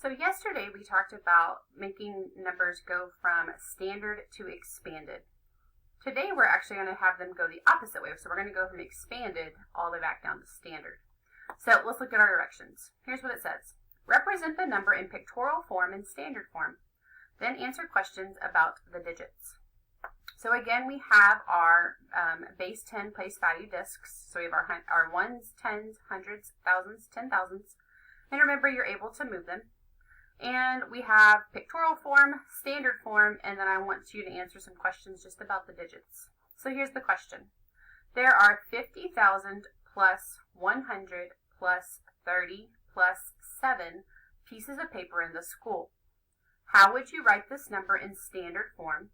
So yesterday we talked about making numbers go from standard to expanded. Today we're actually going to have them go the opposite way. So we're going to go from expanded all the way back down to standard. So let's look at our directions. Here's what it says. Represent the number in pictorial form and standard form. Then answer questions about the digits. So again, we have our base 10 place value discs. So we have our ones, tens, hundreds, thousands, 10,000s. And remember, you're able to move them. And we have pictorial form, standard form, and then I want you to answer some questions just about the digits. So here's the question. There are 50,000 plus 100 plus 30 plus 7 pieces of paper in the school. How would you write this number in standard form?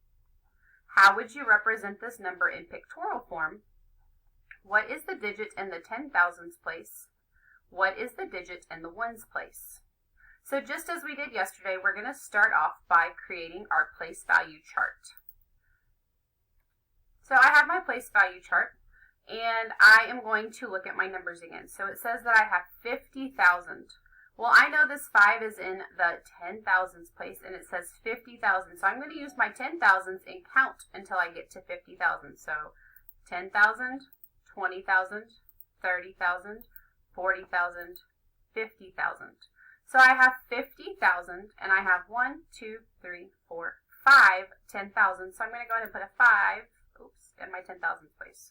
How would you represent this number in pictorial form? What is the digit in the 10,000s place? What is the digit in the ones place? So just as we did yesterday, we're going to start off by creating our place value chart. So I have my place value chart, and I am going to look at my numbers again. So it says that I have 50,000. Well, I know this 5 is in the 10,000s place, and it says 50,000. So I'm going to use my 10,000s and count until I get to 50,000. So 10,000, 20,000, 30,000, 40,000, 50,000. So I have 50,000, and I have 1, 2, 3, 4, 5 10,000. So I'm going to go ahead and put a 5, in my 10,000s place.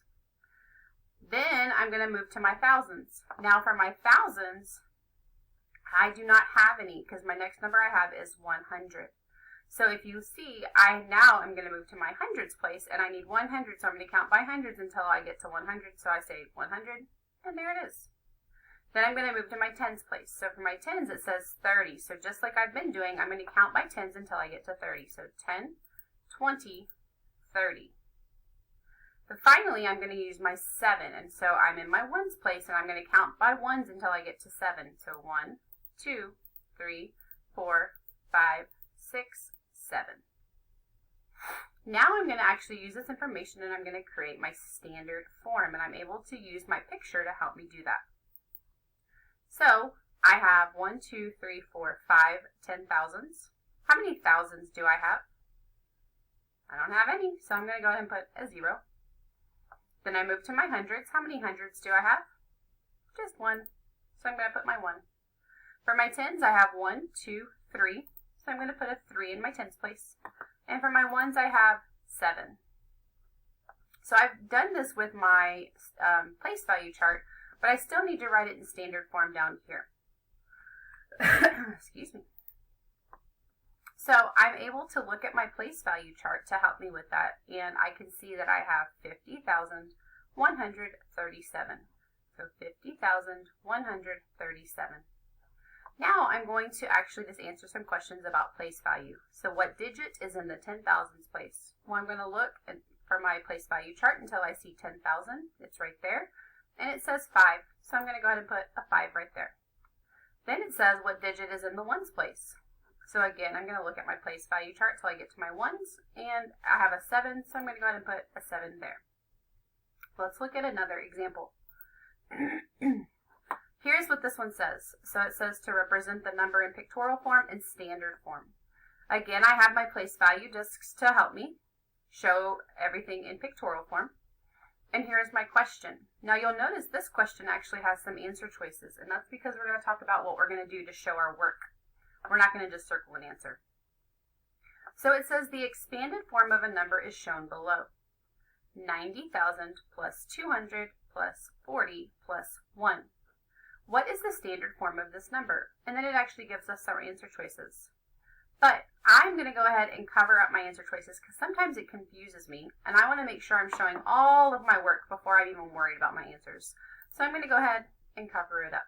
Then I'm going to move to my thousands. Now for my thousands, I do not have any because my next number I have is 100. So if you see, I now am going to move to my hundreds place, and I need 100, so I'm going to count by hundreds until I get to 100. So I say 100, and there it is. Then I'm going to move to my tens place. So for my tens, it says 30. So just like I've been doing, I'm going to count by tens until I get to 30. So 10, 20, 30. But finally, I'm going to use my 7. And so I'm in my ones place, and I'm going to count by ones until I get to 7. So 1, 2, 3, 4, 5, 6, 7. Now I'm going to actually use this information, and I'm going to create my standard form. And I'm able to use my picture to help me do that. So I have 1, 2, 3, 4, 5 10,000s. How many thousands do I have? I don't have any, so I'm going to go ahead and put a 0. Then I move to my hundreds. How many hundreds do I have? Just 1. So I'm going to put my 1. For my tens, I have 1, 2, 3. So I'm going to put a 3 in my tens place. And for my ones, I have 7. So I've done this with my place value chart, but I still need to write it in standard form down here. Excuse me. So I'm able to look at my place value chart to help me with that, and I can see that I have 50,137. So 50,137. Now I'm going to actually just answer some questions about place value. So what digit is in the 10,000s place? Well, I'm going to look for my place value chart until I see 10,000. It's right there. And it says 5, so I'm going to go ahead and put a 5 right there. Then it says what digit is in the ones place. So again, I'm going to look at my place value chart till I get to my ones, and I have a 7, so I'm going to go ahead and put a 7 there. Let's look at another example. Here's what this one says. So it says to represent the number in pictorial form and standard form. Again, I have my place value discs to help me show everything in pictorial form. And here's my question. Now you'll notice this question actually has some answer choices, and that's because we're going to talk about what we're going to do to show our work. We're not going to just circle an answer. So it says the expanded form of a number is shown below. 90,000 plus 200 plus 40 plus 1. What is the standard form of this number? And then it actually gives us our answer choices. But I'm going to go ahead and cover up my answer choices because sometimes it confuses me, and I want to make sure I'm showing all of my work before I'm even worried about my answers. So I'm going to go ahead and cover it up.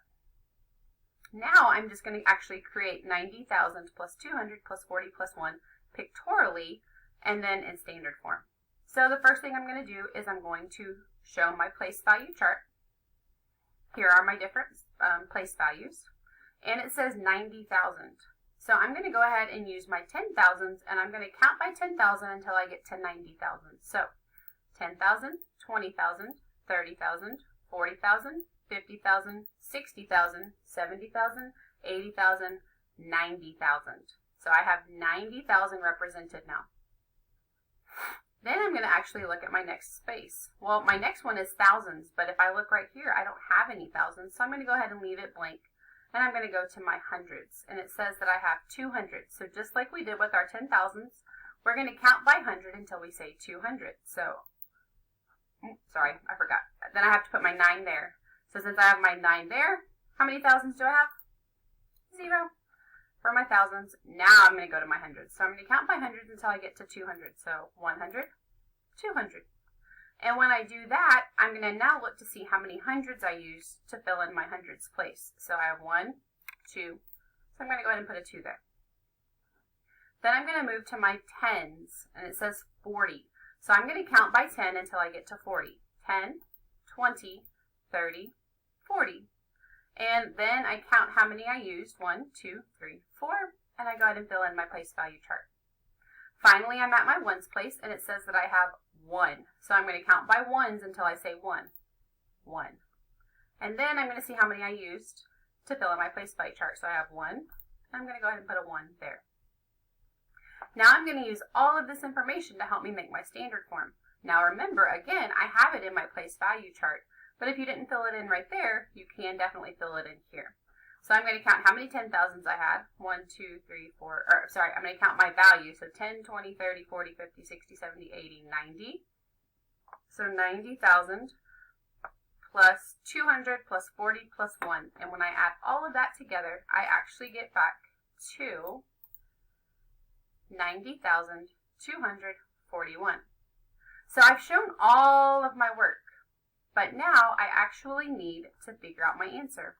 Now I'm just going to actually create 90,000 plus 200 plus 40 plus 1 pictorially and then in standard form. So the first thing I'm going to do is I'm going to show my place value chart. Here are my different place values, and it says 90,000. So I'm going to go ahead and use my 10,000s, and I'm going to count by 10,000 until I get to 90,000. So 10,000, 20,000, 30,000, 40,000, 50,000, 60,000, 70,000, 80,000, 90,000. So I have 90,000 represented now. Then I'm going to actually look at my next space. Well, my next one is thousands, but if I look right here, I don't have any thousands, so I'm going to go ahead and leave it blank. And I'm going to go to my hundreds, and it says that I have 200. So just like we did with our 10,000s, we're going to count by 100 until we say 200. So, sorry, I forgot. Then I have to put my 9 there. So since I have my 9 there, how many thousands do I have? 0 for my thousands. Now I'm going to go to my hundreds. So I'm going to count by hundreds until I get to 200. So 100, 200. And when I do that, I'm going to now look to see how many hundreds I used to fill in my hundreds place. So I have 1, 2. So I'm going to go ahead and put a 2 there. Then I'm going to move to my tens, and it says 40. So I'm going to count by 10 until I get to 40. 10, 20, 30, 40. And then I count how many I used. 1, 2, 3, 4. And I go ahead and fill in my place value chart. Finally, I'm at my ones place, and it says that I have 1. So I'm going to count by ones until I say 1. 1. And then I'm going to see how many I used to fill in my place value chart. So I have 1. I'm going to go ahead and put a 1 there. Now I'm going to use all of this information to help me make my standard form. Now remember, again, I have it in my place value chart. But if you didn't fill it in right there, you can definitely fill it in here. So I'm going to count how many 10,000s I had. 1, 2, 3, 4, or sorry, I'm going to count my value. So 10, 20, 30, 40, 50, 60, 70, 80, 90. So 90,000 plus 200 plus 40 plus 1. And when I add all of that together, I actually get back to 90,241. So I've shown all of my work, but now I actually need to figure out my answer.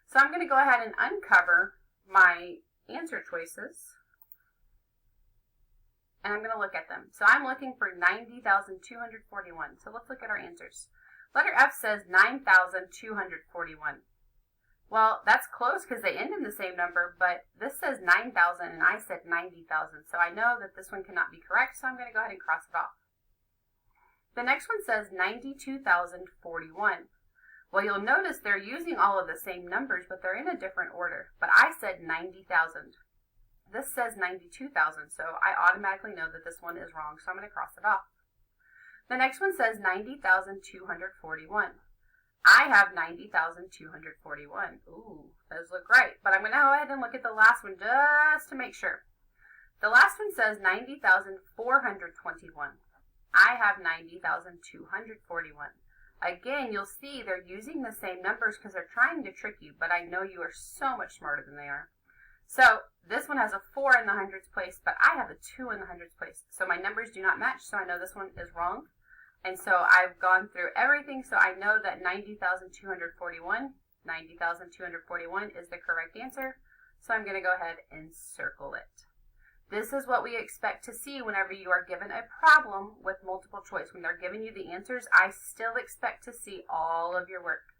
So I'm going to go ahead and uncover my answer choices, and I'm going to look at them. So I'm looking for 90,241. So let's look at our answers. Letter F says 9,241. Well, that's close because they end in the same number, but this says 9,000 and I said 90,000. So I know that this one cannot be correct, so I'm going to go ahead and cross it off. The next one says 92,041. Well, you'll notice they're using all of the same numbers, but they're in a different order. But I said 90,000. This says 92,000, so I automatically know that this one is wrong, so I'm going to cross it off. The next one says 90,241. I have 90,241. Ooh, those look right. But I'm going to go ahead and look at the last one just to make sure. The last one says 90,421. I have 90,241. Again, you'll see they're using the same numbers because they're trying to trick you, but I know you are so much smarter than they are. So this one has a 4 in the hundreds place, but I have a 2 in the hundreds place. So my numbers do not match, so I know this one is wrong. And so I've gone through everything, so I know that 90,241 is the correct answer. So I'm going to go ahead and circle it. This is what we expect to see whenever you are given a problem with multiple choice. When they're giving you the answers, I still expect to see all of your work.